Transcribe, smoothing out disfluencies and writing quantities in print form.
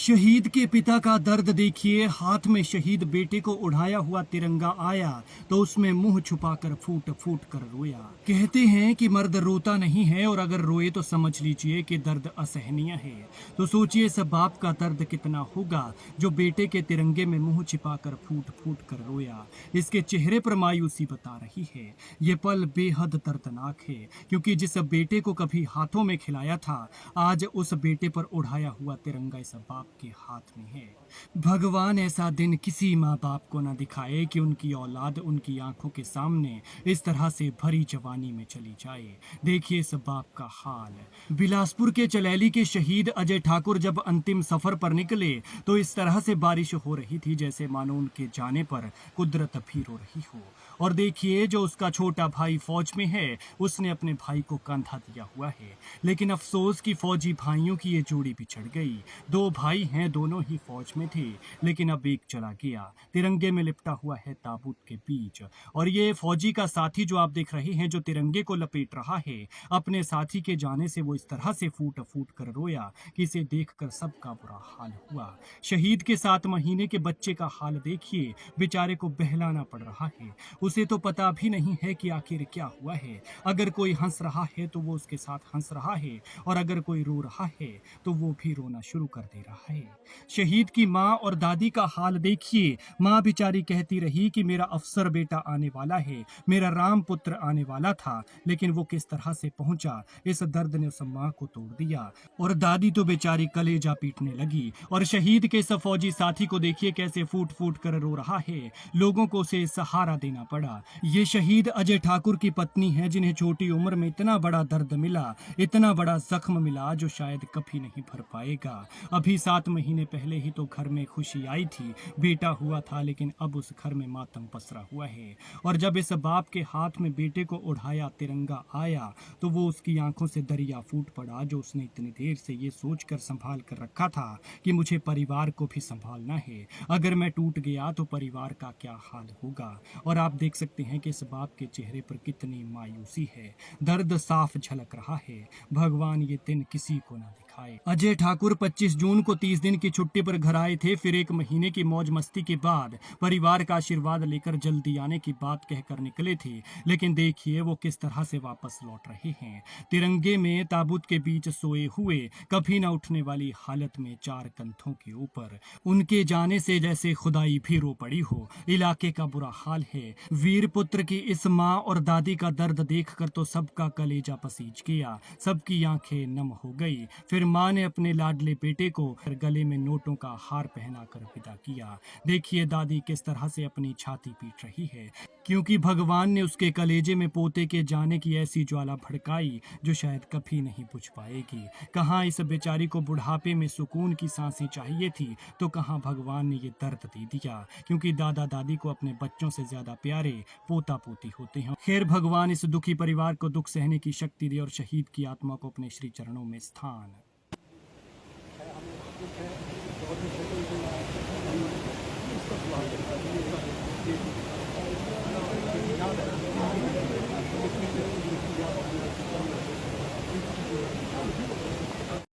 शहीद के पिता का दर्द देखिए। हाथ में शहीद बेटे को उड़ाया हुआ तिरंगा आया तो उसमें मुंह छुपाकर फूट फूट कर रोया। कहते हैं कि मर्द रोता नहीं है, और अगर रोए तो समझ लीजिए कि दर्द असहनीय है। तो सोचिए इस बाप का दर्द कितना होगा जो बेटे के तिरंगे में मुंह छिपाकर फूट फूट कर रोया। इसके चेहरे पर मायूसी बता रही है। ये पल बेहद दर्दनाक है, क्योंकि जिस बेटे को कभी हाथों में खिलाया था, आज उस बेटे पर उड़ाया हुआ तिरंगा इस बाप के हाथ में है। भगवान ऐसा दिन किसी माँ बाप को न दिखाए कि उनकी औलाद उनकी आंखों के सामने इस तरह से भरी जवानी में चली जाए। देखिए इस बाप का हाल। बिलासपुर के चलैली के शहीद अजय ठाकुर जब अंतिम सफर पर निकले तो इस तरह से बारिश हो रही थी जैसे मानो उनके जाने पर कुदरत भी रो रही हो। और देखिए जो उसका छोटा भाई फौज में है, उसने अपने भाई को कंधा दिया हुआ है। लेकिन अफसोस कि फौजी भाइयों की ये जोड़ी बिछड़ गई। दो भाई हैं, दोनों ही फौज में थे, लेकिन अब एक चला गया। तिरंगे में लिपटा हुआ है ताबूत के बीच। और ये फौजी का साथी जो आप देख रहे हैं, जो तिरंगे को लपेट रहा है, अपने साथी के जाने से वो इस तरह से फूट फूट कर रोया कि इसे देखकर सबका बुरा हाल हुआ। शहीद के 7 महीने के बच्चे का हाल देखिए। बेचारे को बहलाना पड़ रहा है। उसे तो पता भी नहीं है कि आखिर क्या हुआ है। अगर कोई हंस रहा है तो वो उसके साथ हंस रहा है, और अगर कोई रो रहा है तो वो भी रोना शुरू कर दे रहा है। शहीद की माँ और दादी का हाल देखिए। माँ बेचारी कहती रही कि मेरा अफसर बेटा आने वाला है, मेरा राम पुत्र आने वाला था, लेकिन वो किस तरह से पहुंचा, इस दर्द ने उस माँ को तोड़ दिया। और दादी तो बेचारी कलेजा पीटने लगी। और शहीद के इस फौजी साथी को देखिए कैसे फूट फूट कर रो रहा है। लोगों को उसे सहारा देना पड़ा। ये शहीद अजय ठाकुर की पत्नी है, जिन्हें छोटी उम्र में इतना बड़ा दर्द मिला, इतना बड़ा जख्म मिला जो शायद कभी नहीं भर पाएगा। अभी 7 महीने पहले ही तो घर में खुशी आई थी, बेटा हुआ था, लेकिन अब उस घर में मातम पसरा हुआ है। और जब इस बाप के हाथ में बेटे को उड़ाया तिरंगा आया तो वो उसकी आंखों से दरिया फूट पड़ा, जो उसने इतनी देर से ये सोचकर संभाल कर रखा था कि मुझे परिवार को भी संभालना है। अगर मैं टूट गया तो परिवार का क्या हाल होगा। और आप देख सकते हैं कि इस बाप के चेहरे पर कितनी मायूसी है। दर्द साफ झलक रहा है। भगवान ये दिन किसी को ना दिखाए। अजय ठाकुर 25 जून को 30 दिन की छुट्टी पर घर आए थे। फिर 1 महीने की मौज मस्ती के बाद परिवार का आशीर्वाद लेकर जल्दी आने की बात कहकर निकले थे, लेकिन देखिए वो किस तरह से वापस लौट रहे हैं। तिरंगे में ताबूत के बीच सोए हुए, कभी न उठने वाली हालत में 4 कंधों के ऊपर। उनके जाने से जैसे खुदाई भी रो पड़ी हो। इलाके का बुरा हाल है। वीर पुत्र की इस माँ और दादी का दर्द देखकर तो सबका कलेजा पसीज गया, सबकी आंखें नम हो गई। फिर माँ ने अपने लाडले बेटे को गले में नोटों का हार पहनाकर विदा किया। देखिए दादी किस तरह से अपनी छाती पीट रही है, क्योंकि भगवान ने उसके कलेजे में पोते के जाने की ऐसी ज्वाला भड़काई जो शायद कभी नहीं बुझ पाएगी। कहाँ इस बेचारी को बुढ़ापे में सुकून की सांसें चाहिए थी, तो कहाँ भगवान ने ये दर्द दे दिया, क्योंकि दादा दादी को अपने बच्चों से ज्यादा प्यारे पोता पोती होते हैं। खैर भगवान इस दुखी परिवार को दुख सहने की शक्ति दे और शहीद की आत्मा को अपने श्री चरणों में स्थान।